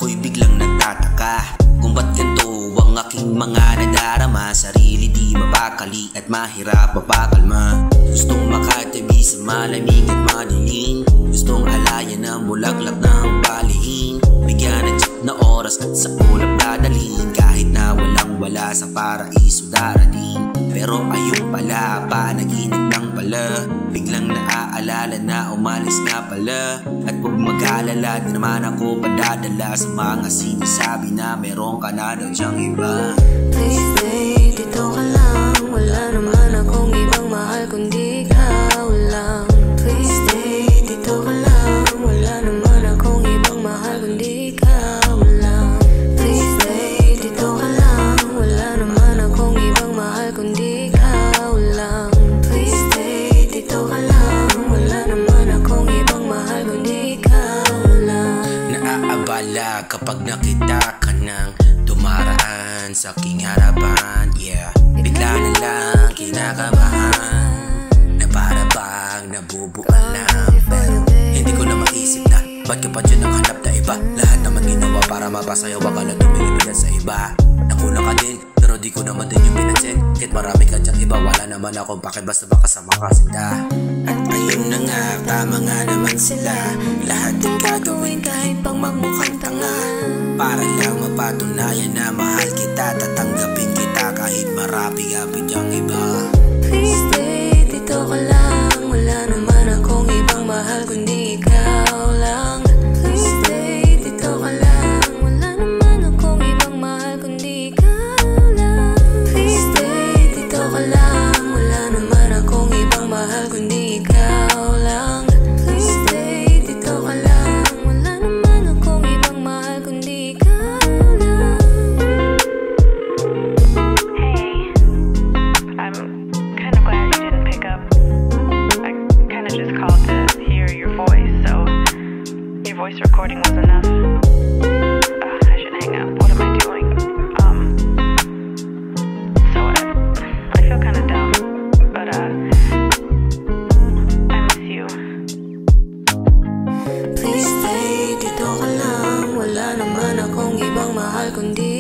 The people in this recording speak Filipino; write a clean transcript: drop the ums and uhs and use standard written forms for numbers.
ako'y biglang nagtataka kung ba't ganito ang aking mga nadarama. Sarili di mapakali at mahirap mapakalma. Gustong makatabi sa malamig at madilim. Gustong alayan ang bulaklak ng balihin. Bigyan ng cheap na oras at sa ulap dadalhin. Kahit na walang wala sa paraiso darating. Pero ayun pala, panaginip lang pala. Biglang naaalala na umalis nga pala. At huwag mag-alala, di naman ako padadala sa mga sinasabi na meron ka na daw siyang iba. Please stay, dito ka lang. Wala naman akong ibang mahal kundi ikaw lang. Please stay, dito ka lang. Wala naman akong ibang mahal kundi ikaw lang. Please stay, dito ka lang. Wala naman akong ibang mahal kundi ikaw lang. Please stay, dito ka lang. Wala naman akong ibang mahal kundi ikaw lang. Naaabala kapag nakita ka nang dumaraan sa aking harapan, yeah. Bigla na lang kinakabahan, na para bang nabubuan lang. Pero hindi ko na maisip na ba't ka pa dyan ang hanap na iba. Lahat naman ginawa para mapasayaw, wag ka na tumilipinan sa iba. Nakuna ka din, pero di ko naman din yung pinansin. Kahit marami ka dyan iba, wala naman akong bakit basta baka sa mga sinda. At ayun na nga, tama nga naman sila. Lahat din gagawin kahit pang magmukhang tanga, para lang mapatunayan na mahal kita. Tatanggapin kita kahit marami-apit yung iba. Please stay, dito ka lang. Wala naman akong ibang mahal kundi ikaw lang. Please stay, dito ka lang. Wala naman akong ibang mahal kundi ikaw lang. Please stay, dito ka lang. Wala naman akong ibang mahal kundi ikaw lang. Please stay, dito ka lang. Wala naman akong ibang mahal kundi ikaw lang. Hey, I'm kind of glad you didn't pick up. I kind of just called to hear your voice, so your voice recording was enough. I should hang up. What am I doing? So I feel kind of dumb, but I miss you. Please stay, dito ka lang. Wala naman akong ibang mahal kundi